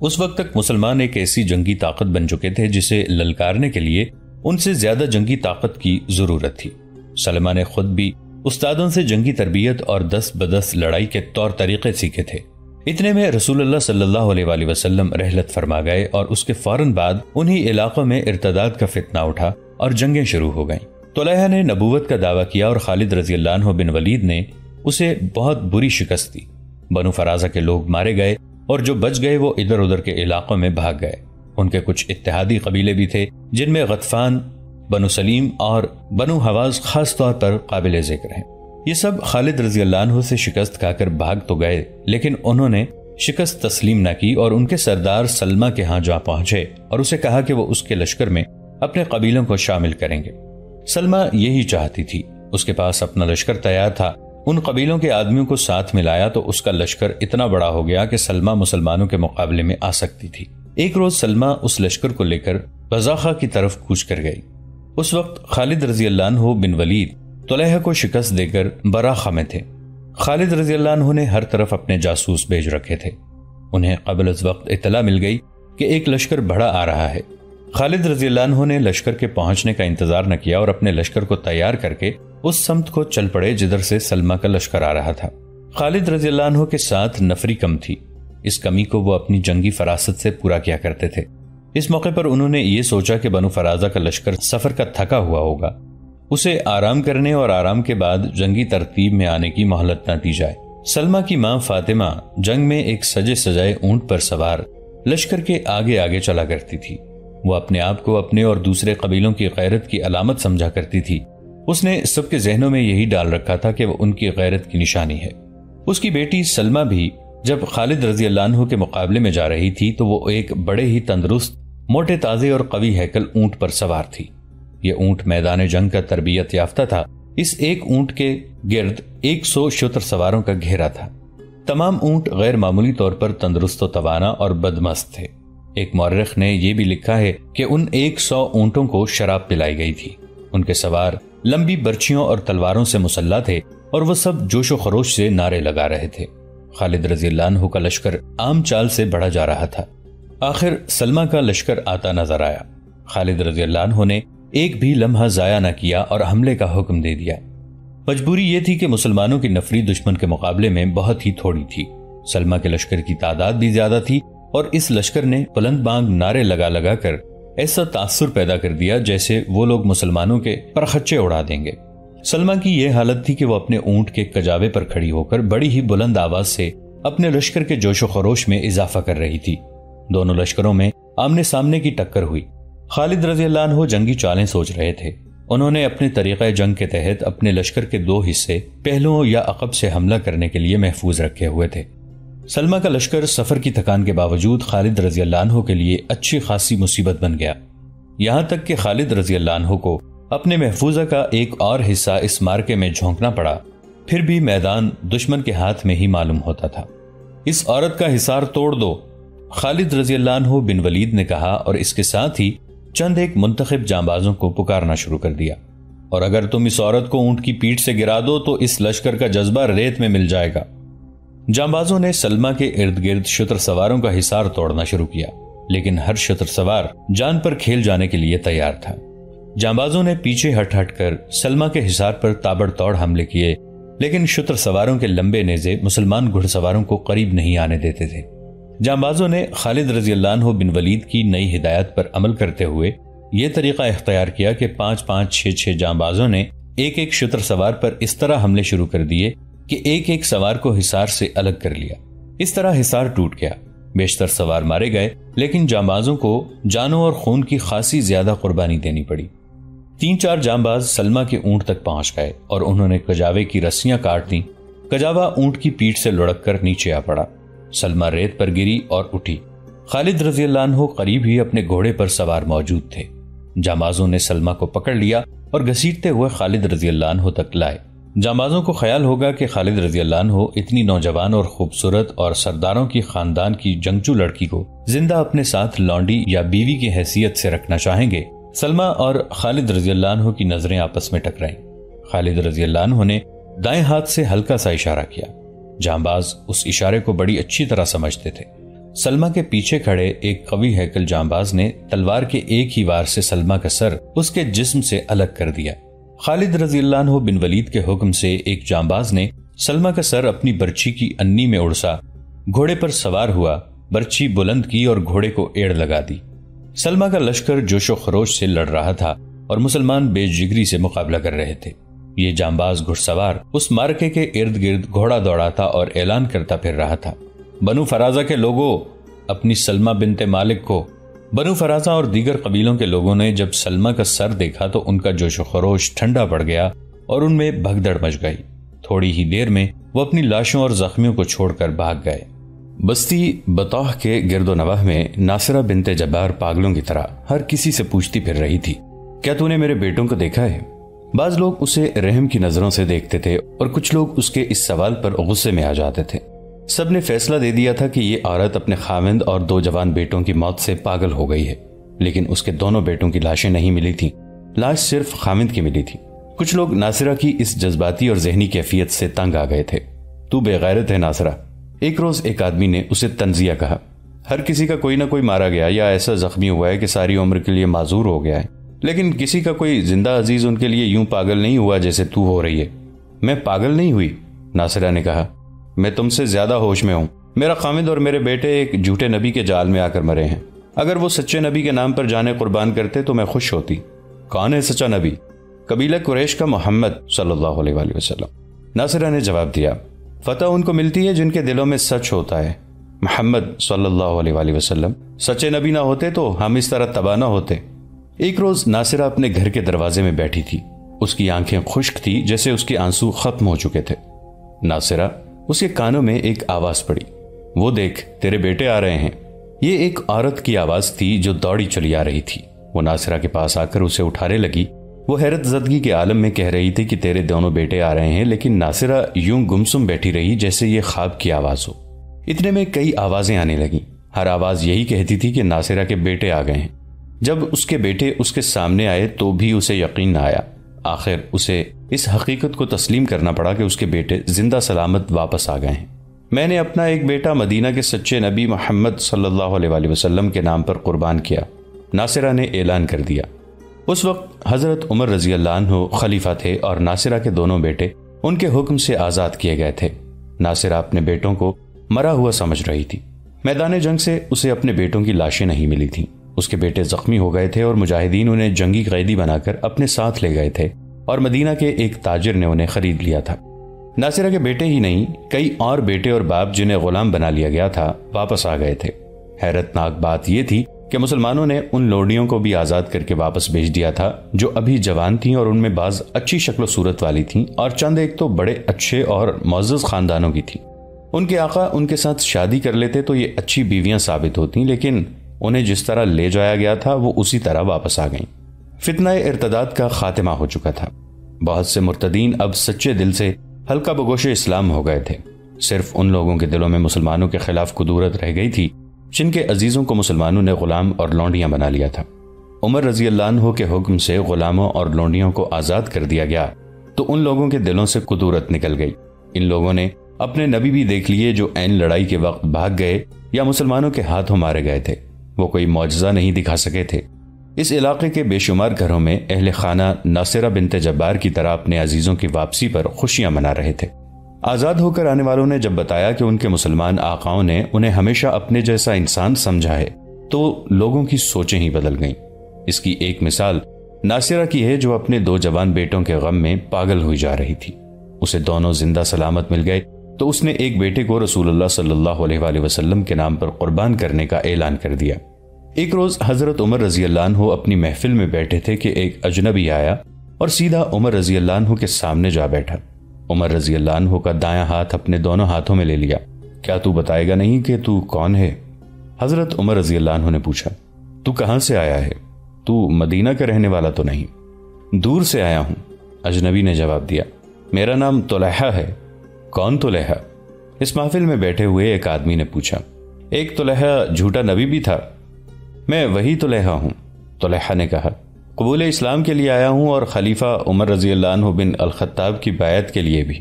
اس وقت تک مسلمان ایک ایسی جنگی طاقت بن چکے تھے جسے للکارنے کے لیے ان سے زیادہ جنگی طاقت کی ضرورت تھی۔ سلمہ نے خود بھی استادوں سے جنگی تربیت اور دست بدست لڑائی کے طور طریقے سیکھے تھے۔ اتنے میں رسول اللہ صلی اللہ علیہ وآلہ وسلم رحلت فرما گئے اور اس کے فوراً بعد انہی علاقوں میں ارتداد کا فتنہ اٹھا اور جنگیں شروع ہو گئیں۔ طلحہ نے نبوت کا دعویٰ کیا اور خالد رضی اللہ عنہ بن ولید نے اسے بہت بری شکست دی۔ بنو فرازہ کے لوگ مارے گئے اور جو بچ گئے وہ ادھر ادھر کے علاقوں میں بھاگ گئے۔ ان کے کچھ اتحادی قبیلے بھی تھے جن میں غطفان، بنو سلیم اور بنو حواز خاص طور پر قابل ذکر ہیں۔ یہ سب خالد رضی اللہ عنہ سے شکست کھا کر بھاگ تو گئے، لیکن انہوں نے شکست تسلیم نہ کی اور ان کے سردار سلمہ کے ہاں جا پہنچے اور اسے کہا کہ وہ اس کے لشکر میں اپنے قبیلوں کو شامل کریں گے۔ سلمہ یہی چاہتی تھی، اس کے پاس اپنا لشکر تیار تھا۔ ان قبیلوں کے آدمیوں کو ساتھ ملایا تو اس کا لشکر اتنا بڑا ہو گیا کہ سلمہ مسلمانوں کے مقابلے میں آ سکتی تھی۔ ایک روز سلمہ اس لشکر کو لے کر بزاخہ کی طرف کوچ کر گئی۔ اس وقت خالد رضی اللہ عنہ بن ولید طلحہ کو شکست دے کر براخہ میں تھے۔ خالد رضی اللہ عنہ نے ہر طرف اپنے جاسوس بھیج رکھے تھے۔ انہیں قبل از وقت اطلاع مل گئی کہ ایک لشکر بڑا آ رہا ہے۔ خالد رضی اللہ عنہ نے لشکر کے پہنچنے کا انتظار نہ کیا اور اپنے لشکر کو تیار کر کے اس سمت کو چل پڑے جدھر سے سلمہ کا لشکر آ رہا تھا۔ خالد رضی اللہ عنہ کے ساتھ نفری کم تھی، اس کمی کو وہ اپنی جنگی فراست سے پورا کیا کرتے تھے۔ اس موقع پر انہوں نے یہ سوچا کہ بنو فرازہ کا لشکر سفر کا تھکا ہوا ہوگا، اسے آرام کرنے اور آرام کے بعد جنگی ترتیب میں آنے کی مہلت نہ دی جائے۔ سلمہ کی ماں فاطمہ جنگ میں ایک سجے سجائے اونٹ پر سوار لشکر کے آگے آگے چلا کرتی تھی۔ وہ اپنے آپ کو اپنے اور دوسرے قبیلوں کی غیرت کی علامت سمجھا کرتی تھی۔ اس نے سب کے ذہنوں میں یہی ڈال رکھا تھا کہ وہ ان کی غیرت کی نشانی ہے۔ اس کی بیٹی سلمہ بھی جب خالد رضی اللہ عنہ کے مقابلے میں جا رہی تھی تو وہ ایک بڑے ہی تندرست، موٹے تازے اور قوی ہیکل اونٹ پر سوار تھی۔ یہ اونٹ میدان جنگ کا تربیت یافتہ تھا۔ اس ایک اونٹ کے گرد 100 شتر سواروں کا گھیرا تھا۔ تمام اونٹ غیر معمولی طور پر تندرست و توانا اور بدمست تھے۔ ایک مورخ نے یہ بھی لکھا ہے کہ ان 100 اونٹوں کو شراب پلائی گئی تھی۔ ان کے سوار لمبی برچھیوں اور تلواروں سے مسلح تھے اور وہ سب جوش و خروش سے نعرے لگا رہے تھے۔ خالد رضی اللہ عنہ کا لشکر عام چال سے بڑھا جا رہا تھا۔ آخر سلمہ کا لشکر آتا نظر آیا۔ خالد رضی اللہ عنہ نے ایک بھی لمحہ ضائع نہ کیا اور حملے کا حکم دے دیا۔ مجبوری یہ تھی کہ مسلمانوں کی نفری دشمن کے مقابلے میں بہت ہی تھوڑی تھی۔ سلمہ کے لشکر کی تعداد بھی زیادہ تھی اور اس لشکر نے بلند بانگ نعرے لگا لگا کر ایسا تاثر پیدا کر دیا جیسے وہ لوگ مسلمانوں کے پرخچے اڑا دیں گے۔ سلمہ کی یہ حالت تھی کہ وہ اپنے اونٹ کے کجاوے پر کھڑی ہو کر بڑی ہی بلند آواز سے اپنے لشکر کے جوش و خروش میں اضافہ کر رہی تھی۔ دونوں لشکروں میں آمنے سامنے کی ٹکر ہوئی۔ خالد رضی اللہ عنہ جنگی چالیں سوچ رہے تھے۔ انہوں نے اپنے طریقہ جنگ کے تحت اپنے لشکر کے 2 حصے پہلوؤں یا عقب سے حملہ کرنے کے لیے محفوظ رکھے ہوئے تھے۔ سلمہ کا لشکر سفر کی تھکان کے باوجود خالد رضی اللہ عنہ کے لیے اچھی خاصی مصیبت بن گیا، یہاں تک کہ خالد رضی اللہ عنہ کو اپنے محفوظہ کا ایک اور حصہ اس مارکے میں جھونکنا پڑا، پھر بھی میدان دشمن کے ہاتھ میں ہی معلوم ہوتا تھا۔ اس عورت کا حصار توڑ دو، خالد رضی اللہ عنہ بن ولید نے کہا اور اس کے ساتھ ہی چند ایک منتخب جانبازوں کو پکارنا شروع کر دیا، اور اگر تم اس عورت کو اونٹ کی پیٹھ سے گرا دو تو اس لشکر کا جذبہ ریت میں مل جائے گا۔ جانبازوں نے سلمہ کے ارد گرد شتر سواروں کا حصار توڑنا شروع کیا، لیکن ہر شتر سوار جان پر کھیل جانے کے لیے تیار تھا۔ جانبازوں نے پیچھے ہٹ ہٹ کر سلمہ کے حصار پر تابڑ توڑ حملے کیے، لیکن شتر سواروں کے لمبے نیزے مسلمان گھڑ سواروں کو قریب نہیں آنے دیتے تھے۔ جانبازوں نے خالد رضی اللہ عنہ بن ولید کی نئی ہدایت پر عمل کرتے ہوئے یہ طریقہ اختیار کیا کہ 5-5-6 جانبازوں نے ایک ایک شتر سوار پر اس طرح حملے شروع کر دیے کہ ایک ایک سوار کو حصار سے الگ کر لیا۔ اس طرح حصار ٹوٹ گیا، بیشتر سوار مارے گئے، لیکن جانبازوں کو جانوں اور خون کی خاصی زیادہ قربانی دینی پڑی۔ 3-4 جانباز سلمہ کے اونٹ تک پہنچ گئے اور انہوں نے کجاوے کی رسیاں کاٹ دیں۔ کجاوا اونٹ کی پیٹھ سے لڑک کر نیچے آ پڑا۔ سلمہ ریت پر گری اور اٹھی۔ خالد رضی اللہ عنہ قریب ہی اپنے گھوڑے پر سوار موجود تھے۔ جانبازوں نے سلمہ کو پکڑ لیا اور گھسیٹتے ہوئے خالد رضی اللہ عنہ تک لائے۔ جانبازوں کو خیال ہوگا کہ خالد رضی اللہ عنہ اتنی نوجوان اور خوبصورت اور سرداروں کی خاندان کی جنگجو لڑکی کو زندہ اپنے ساتھ لونڈی یا بیوی کی حیثیت سے رکھنا چاہیں گے۔ سلمہ اور خالد رضی اللہ عنہ کی نظریں آپس میں ٹکرائیں۔ خالد رضی اللہ عنہ نے دائیں ہاتھ سے ہلکا سا اشارہ کیا۔ جانباز اس اشارے کو بڑی اچھی طرح سمجھتے تھے۔ سلمہ کے پیچھے کھڑے ایک قوی ہیکل جانباز نے تلوار کے ایک ہی وار سے سلمہ کا سر اس کے جسم سے الگ کر دیا۔ خالد رضی اللہ عنہ بن ولید کے حکم سے ایک جانباز نے سلمہ کا سر اپنی برچی کی انی میں اڑسا، گھوڑے پر سوار ہوا، برچی بلند کی اور گھوڑے کو ایڑ لگا دی۔ سلمہ کا لشکر جوش و خروش سے لڑ رہا تھا اور مسلمان بے جگری سے مقابلہ کر رہے تھے۔ یہ جانباز گھڑ سوار اس مارکے کے ارد گرد گھوڑا دوڑاتا اور اعلان کرتا پھر رہا تھا، بنو فرازہ کے لوگوں، اپنی سلمہ بنت مالک کو۔ بنو فرازہ اور دیگر قبیلوں کے لوگوں نے جب سلمہ کا سر دیکھا تو ان کا جوش و خروش ٹھنڈا پڑ گیا اور ان میں بھگدڑ مچ گئی۔ تھوڑی ہی دیر میں وہ اپنی لاشوں اور زخمیوں کو چھوڑ کر بھاگ گئے۔ بستی بطوح کے گرد و نواح میں ناصرہ بنت جبار پاگلوں کی طرح ہر کسی سے پوچھتی پھر رہی تھی، کیا تو نے میرے بیٹوں کو دیکھا ہے؟ بعض لوگ اسے رحم کی نظروں سے دیکھتے تھے اور کچھ لوگ اس کے اس سوال پر غصے میں آ جاتے تھے۔ سب نے فیصلہ دے دیا تھا کہ یہ عورت اپنے خاوند اور 2 جوان بیٹوں کی موت سے پاگل ہو گئی ہے، لیکن اس کے دونوں بیٹوں کی لاشیں نہیں ملی تھیں، لاش صرف خاوند کی ملی تھی۔ کچھ لوگ ناصرہ کی اس جذباتی اور ذہنی کیفیت سے تنگ آ گئے تھے۔ تو بے غیرت ہے ناصرہ، ایک روز ایک آدمی نے اسے تنزیہ کہا۔ ہر کسی کا کوئی نہ کوئی مارا گیا یا ایسا زخمی ہوا ہے کہ ساری عمر کے لیے معذور ہو گیا ہے، لیکن کسی کا کوئی زندہ عزیز ان کے لیے یوں پاگل نہیں ہوا جیسے تو ہو رہی ہے۔ میں پاگل نہیں ہوئی، ناصرہ نے کہا، میں تم سے زیادہ ہوش میں ہوں۔ میرا خامد اور میرے بیٹے ایک جھوٹے نبی کے جال میں آ کر مرے ہیں۔ اگر وہ سچے نبی کے نام پر جانیں قربان کرتے تو میں خوش ہوتی۔ کون ہے سچا نبی؟ قبیلہ قریش کا محمد صلی اللہ علیہ وآلہ وسلم، ناصرہ نے جواب دیا۔ فتح ان کو ملتی ہے جن کے دلوں میں سچ ہوتا ہے۔ محمد صلی اللہ علیہ وآلہ وسلم سچے نبی نہ ہوتے تو ہم اس طرح تباہ نہ ہوتے۔ ایک روز ناصرہ اپنے گھر کے دروازے میں بیٹھی تھی۔ اس کی آنکھیں خشک تھی جیسے اس کے آنسو ختم ہو چکے تھے۔ ناصرہ، اس کے کانوں میں ایک آواز پڑی، وہ دیکھ تیرے بیٹے آ رہے ہیں۔ یہ ایک عورت کی آواز تھی جو دوڑی چلی آ رہی تھی۔ وہ ناصرہ کے پاس آ کر اسے اٹھانے لگی۔ وہ حیرت زدگی کے عالم میں کہہ رہی تھی کہ تیرے دونوں بیٹے آ رہے ہیں، لیکن ناصرہ یوں گمسم بیٹھی رہی جیسے یہ خواب کی آواز ہو۔ اتنے میں کئی آوازیں آنے لگیں، ہر آواز یہی کہتی تھی کہ ناصرہ کے بیٹے آ گئے ہیں۔ جب اس کے بیٹے اس کے سامنے آئے تو بھی اسے یقین نہ آیا۔ آخر اسے اس حقیقت کو تسلیم کرنا پڑا کہ اس کے بیٹے زندہ سلامت واپس آ گئے ہیں۔ میں نے اپنا ایک بیٹا مدینہ کے سچے نبی محمد صلی اللہ علیہ وآلہ وسلم کے نام پر قربان کیا، ناصرہ نے اعلان کر دیا۔ اس وقت حضرت عمر رضی اللہ عنہ خلیفہ تھے اور ناصرہ کے دونوں بیٹے ان کے حکم سے آزاد کیے گئے تھے۔ ناصرہ اپنے بیٹوں کو مرا ہوا سمجھ رہی تھی۔ میدان جنگ سے اسے اپنے بیٹوں کی لاشیں نہیں ملی تھیں۔ اس کے بیٹے زخمی ہو گئے تھے اور مجاہدین انہیں جنگی قیدی بنا کر اپنے ساتھ لے گئے تھے اور مدینہ کے ایک تاجر نے انہیں خرید لیا تھا۔ ناصرہ کے بیٹے ہی نہیں، کئی اور بیٹے اور باپ جنہیں غلام بنا لیا گیا تھا واپس آ گئے تھے۔ حیرت ناک بات یہ تھی کہ مسلمانوں نے ان لوڈیوں کو بھی آزاد کر کے واپس بھیج دیا تھا جو ابھی جوان تھیں اور ان میں بعض اچھی شکل و صورت والی تھیں اور چند ایک تو بڑے اچھے اور معزز خاندانوں کی تھیں۔ ان کے آقا ان کے ساتھ شادی کر لیتے تو یہ اچھی بیویاں ثابت ہوتیں، لیکن انہیں جس طرح لے جایا گیا تھا وہ اسی طرح واپس آ گئیں۔ فتنہ ارتداد کا خاتمہ ہو چکا تھا۔ بہت سے مرتدین اب سچے دل سے ہلکا بگوش اسلام ہو گئے تھے۔ صرف ان لوگوں کے دلوں میں مسلمانوں کے خلاف قدورت رہ گئی تھی جن کے عزیزوں کو مسلمانوں نے غلام اور لونڈیاں بنا لیا تھا۔ عمر رضی اللہ عنہ کے حکم سے غلاموں اور لونڈیوں کو آزاد کر دیا گیا تو ان لوگوں کے دلوں سے قدورت نکل گئی۔ ان لوگوں نے اپنے نبی بھی دیکھ لیے جو عین لڑائی کے وقت بھاگ گئے یا مسلمانوں کے ہاتھوں مارے گئے تھے۔ وہ کوئی معجزہ نہیں دکھا سکے تھے۔ اس علاقے کے بے شمار گھروں میں اہل خانہ ناصرہ بنت جبار کی طرح اپنے عزیزوں کی واپسی پر خوشیاں منا رہے تھے۔ آزاد ہو کر آنے والوں نے جب بتایا کہ ان کے مسلمان آقاؤں نے انہیں ہمیشہ اپنے جیسا انسان سمجھا ہے تو لوگوں کی سوچیں ہی بدل گئیں۔ اس کی ایک مثال ناصرہ کی ہے جو اپنے 2 جوان بیٹوں کے غم میں پاگل ہوئی جا رہی تھی۔ اسے دونوں زندہ سلامت مل گئے تو اس نے ایک بیٹے کو رسول اللہ صلی اللہ علیہ وآلہ وسلم کے نام پر قربان کرنے کا اعلان کر دیا۔ ایک روز حضرت عمر رضی اللہ عنہ اپنی محفل میں بیٹھے تھے کہ ایک اجنبی آیا اور سیدھا عمر رضی اللہ عنہ کے سامنے جا بیٹھا۔ عمر رضی اللہ عنہ کا دایاں ہاتھ اپنے دونوں ہاتھوں میں لے لیا۔ کیا تو بتائے گا نہیں کہ تو کون ہے؟ حضرت عمر رضی اللہ عنہ نے پوچھا۔ تو کہاں سے آیا ہے؟ تو مدینہ کا رہنے والا تو نہیں؟ دور سے آیا ہوں، اجنبی نے جواب دیا۔ میرا نام طلحہ ہے۔ کون طلحہ؟ اس محفل میں بیٹھے ہوئے ایک آدمی نے پوچھا۔ ایک طلحہ جھوٹا نبی بھی تھا۔ میں وہی طلحہ ہوں، طلحہ نے کہا۔ قبول اسلام کے لیے آیا ہوں اور خلیفہ عمر رضی اللہ عنہ بن الخطاب کی بیعت کے لیے بھی۔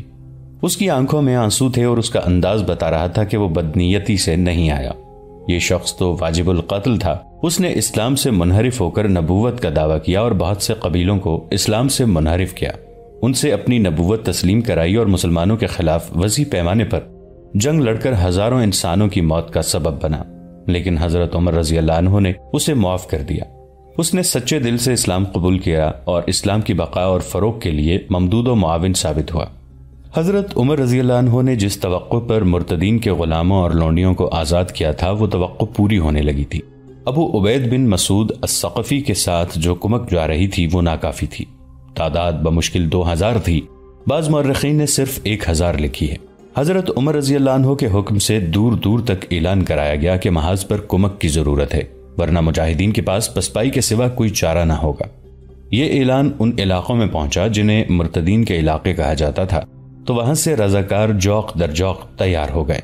اس کی آنکھوں میں آنسو تھے اور اس کا انداز بتا رہا تھا کہ وہ بدنیتی سے نہیں آیا۔ یہ شخص تو واجب القتل تھا۔ اس نے اسلام سے منحرف ہو کر نبوت کا دعویٰ کیا اور بہت سے قبیلوں کو اسلام سے منحرف کیا، ان سے اپنی نبوت تسلیم کرائی اور مسلمانوں کے خلاف وسیع پیمانے پر جنگ لڑ کر ہزاروں انسانوں کی موت کا سبب بنا، لیکن حضرت عمر رضی اللہ عنہ نے اسے معاف کر دیا۔ اس نے سچے دل سے اسلام قبول کیا اور اسلام کی بقا اور فروغ کے لیے ممدود و معاون ثابت ہوا۔ حضرت عمر رضی اللہ عنہ نے جس توقع پر مرتدین کے غلاموں اور لونڈیوں کو آزاد کیا تھا وہ توقع پوری ہونے لگی تھی۔ ابو عبید بن مسعود الثقفی کے ساتھ جو کمک جا رہی تھی وہ ناکافی تھی۔ تعداد بمشکل 2000 تھی، بعض مورخین نے صرف 1000 لکھی ہے۔ حضرت عمر رضی اللہ عنہ کے حکم سے دور دور تک اعلان کرایا گیا کہ محاذ پر کمک کی ضرورت ہے، ورنہ مجاہدین کے پاس پسپائی کے سوا کوئی چارہ نہ ہوگا۔ یہ اعلان ان علاقوں میں پہنچا جنہیں مرتدین کے علاقے کہا جاتا تھا، تو وہاں سے رضاکار جوق در جوق تیار ہو گئے۔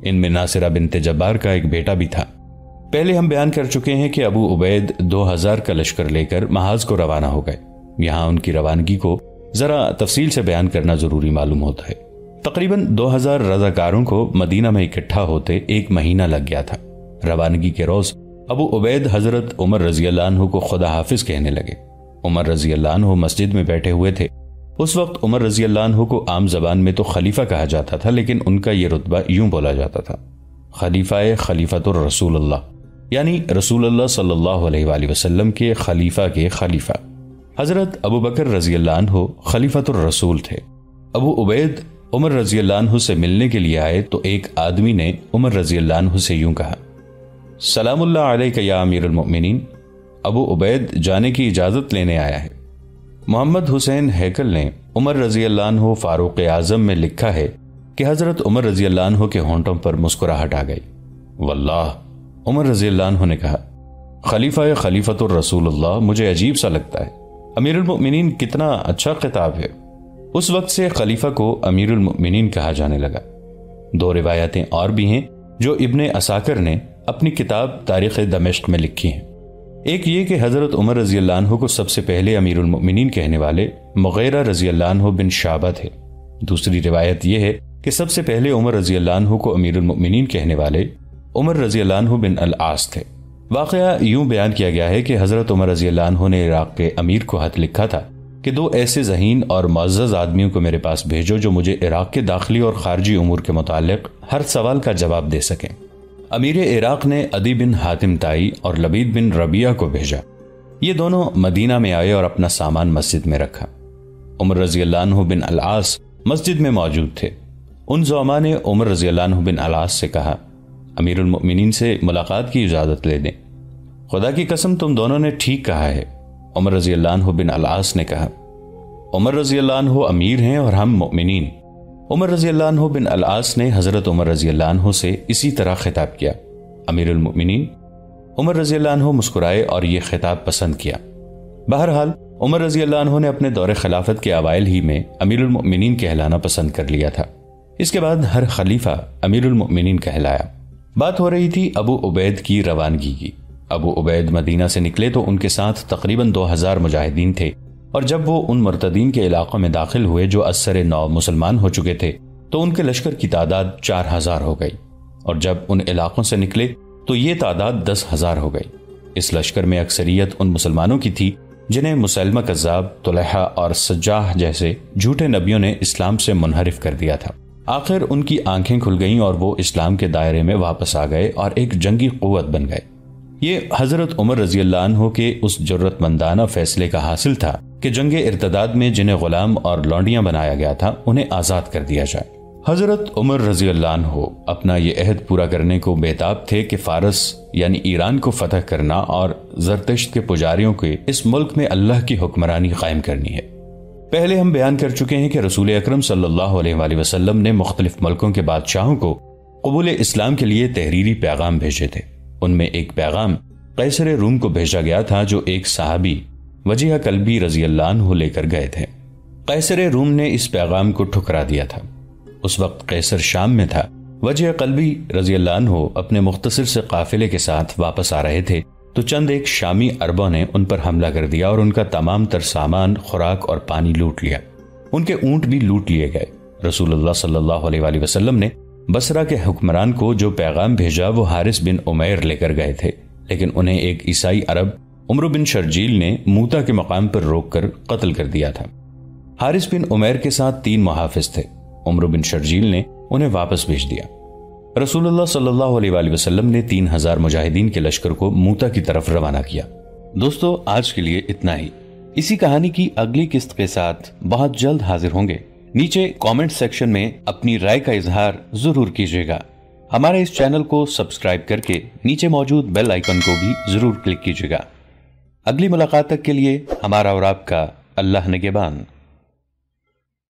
ان میں ناصرہ بنت جبار کا ایک بیٹا بھی تھا۔ پہلے ہم بیان کر چکے ہیں کہ ابو عبید 2000 کا لشکر لے کر محاذ کو روانہ ہو گئے۔ یہاں ان کی روانگی کو ذرا تفصیل سے بیان کرنا ضروری معلوم ہوتا ہے۔ تقریباً 2000 رضاکاروں کو مدینہ میں اکٹھا ہوتے 1 مہینہ لگ گیا تھا۔ روانگی کے روز ابو عبید حضرت عمر رضی اللہ عنہ کو خدا حافظ کہنے لگے۔ عمر رضی اللہ عنہ مسجد میں بیٹھے ہوئے تھے۔ اس وقت عمر رضی اللہ عنہ کو عام زبان میں تو خلیفہ کہا جاتا تھا، لیکن ان کا یہ رتبہ یوں بولا جاتا تھا: خلیفۃ الرسول اللہ، یعنی رسول اللہ صلی اللہ علیہ وآلہ وسلم کے خلیفہ۔ حضرت ابو بکر رضی اللہ عنہ خلیفۃ الرسول تھے۔ ابو عبید عمر رضی اللہ عنہ سے ملنے کے لیے آئے تو ایک آدمی نے عمر رضی اللہ عنہ سے یوں کہا: سلام اللہ علیک یا امیر المؤمنین، ابو عبید جانے کی اجازت لینے آیا ہے۔ محمد حسین ہیکل نے عمر رضی اللہ عنہ فاروق اعظم میں لکھا ہے کہ حضرت عمر رضی اللہ عنہ کے ہونٹوں پر مسکراہٹ آ گئی۔ واللہ، عمر رضی اللہ عنہ نے کہا، خلیفۃ الرسول اللہ مجھے عجیب سا لگتا ہے۔ امیر المؤمنین کتنا اچھا خطاب ہے۔ اس وقت سے خلیفہ کو امیر المؤمنین کہا جانے لگا۔ 2 روایتیں اور بھی ہیں جو ابن عساکر نے اپنی کتاب تاریخ دمشق میں لکھی ہیں۔ ایک یہ کہ حضرت عمر رضی اللہ عنہ کو سب سے پہلے امیر المؤمنین کہنے والے مغیرہ رضی اللہ عنہ بن شعبہ تھے۔ دوسری روایت یہ ہے کہ سب سے پہلے عمر رضی اللہ عنہ کو امیر المؤمنین کہنے والے عمر رضی اللہ عنہ بن العاص تھے۔ واقعہ یوں بیان کیا گیا ہے کہ حضرت عمر رضی اللہ عنہ نے عراق کے امیر کو خط لکھا تھا کہ 2 ایسے ذہین اور معزز آدمیوں کو میرے پاس بھیجو جو مجھے عراق کے داخلی اور خارجی امور کے متعلق ہر سوال کا جواب دے سکیں۔ امیر عراق نے عدی بن حاتم تائی اور لبید بن ربیعہ کو بھیجا۔ یہ دونوں مدینہ میں آئے اور اپنا سامان مسجد میں رکھا۔ عمر رضی اللہ عنہ بن العاص مسجد میں موجود تھے۔ ان زعماء نے عمر رضی اللہ عنہ بن العاص سے کہا، امیر المؤمنین سے ملاقات کی اجازت لے دیں۔ خدا کی قسم تم دونوں نے ٹھیک کہا ہے۔ عمر رضی اللہ عنہ بن العاص نے کہا، عمر رضی اللہ عنہ امیر ہیں اور ہم مؤمنین۔ عمر رضی اللہ عنہ بن العاص نے حضرت عمر رضی اللہ عنہ سے اسی طرح خطاب کیا، امیر المؤمنین۔ عمر رضی اللہ عنہ مسکرائے اور یہ خطاب پسند کیا۔ بہرحال عمر رضی اللہ عنہ نے اپنے دور خلافت کے اوائل ہی میں امیر المؤمنین کہلانا پسند کر لیا تھا۔ اس کے بعد ہر خلیفہ امیر المؤمنین کہلایا۔ بات ہو رہی تھی ابو عبید کی روانگی کی۔ ابو عبید مدینہ سے نکلے تو ان کے ساتھ تقریباً 2000 مجاہدین تھے، اور جب وہ ان مرتدین کے علاقوں میں داخل ہوئے جو اثر نو مسلمان ہو چکے تھے تو ان کے لشکر کی تعداد 4000 ہو گئی، اور جب ان علاقوں سے نکلے تو یہ تعداد 10,000 ہو گئی۔ اس لشکر میں اکثریت ان مسلمانوں کی تھی جنہیں مسلمہ کذاب، طلحہ اور سجاح جیسے جھوٹے نبیوں نے اسلام سے منحرف کر دیا تھا۔ آخر ان کی آنکھیں کھل گئیں اور وہ اسلام کے دائرے میں واپس آ گئے اور ایک جنگی قوت بن گئے۔ یہ حضرت عمر رضی اللہ عنہ کے اس جرأت مندانہ فیصلے کا حاصل تھا کہ جنگ ارتداد میں جنہیں غلام اور لونڈیاں بنایا گیا تھا انہیں آزاد کر دیا جائے۔ حضرت عمر رضی اللہ عنہ اپنا یہ عہد پورا کرنے کو بےتاب تھے کہ فارس یعنی ایران کو فتح کرنا اور زرتشت کے پجاریوں کے اس ملک میں اللہ کی حکمرانی قائم کرنی ہے۔ پہلے ہم بیان کر چکے ہیں کہ رسول اکرم صلی اللہ علیہ وآلہ وسلم نے مختلف ملکوں کے بادشاہوں کو قبول اسلام کے لیے تحریری پیغام بھیجے تھے۔ ان میں ایک پیغام قیصر روم کو بھیجا گیا تھا جو ایک صحابی وجیہ کلبی رضی اللہ عنہ لے کر گئے تھے۔ قیصر روم نے اس پیغام کو ٹھکرا دیا تھا۔ اس وقت قیصر شام میں تھا۔ وجیہ کلبی رضی اللہ عنہ اپنے مختصر سے قافلے کے ساتھ واپس آ رہے تھے تو چند ایک شامی عربوں نے ان پر حملہ کر دیا اور ان کا تمام تر سامان، خوراک اور پانی لوٹ لیا۔ ان کے اونٹ بھی لوٹ لیے گئے۔ رسول اللہ صلی اللہ علیہ وآلہ وسلم نے بصرہ کے حکمران کو جو پیغام بھیجا وہ حارث بن عمیر لے کر گئے تھے، لیکن انہیں ایک عیسائی عرب عمرو بن شرجیل نے موتا کے مقام پر روک کر قتل کر دیا تھا۔ حارث بن عمیر کے ساتھ 3 محافظ تھے۔ عمرو بن شرجیل نے انہیں واپس بھیج دیا۔ رسول اللہ صلی اللہ علیہ وآلہ وسلم نے 3000 مجاہدین کے لشکر کو موتا کی طرف روانہ کیا۔ دوستو، آج کے لیے اتنا ہی۔ اسی کہانی کی اگلی قسط کے ساتھ بہت جلد حاضر ہوں گے۔ نیچے کامنٹ سیکشن میں اپنی رائے کا اظہار ضرور کیجیے گا۔ ہمارے اس چینل کو سبسکرائب کر کے نیچے موجود بیل آئیکن کو بھی ضرور کلک کیجیے گا۔ اگلی ملاقات تک کے لیے ہمارا اور آپ کا اللہ نگہبان۔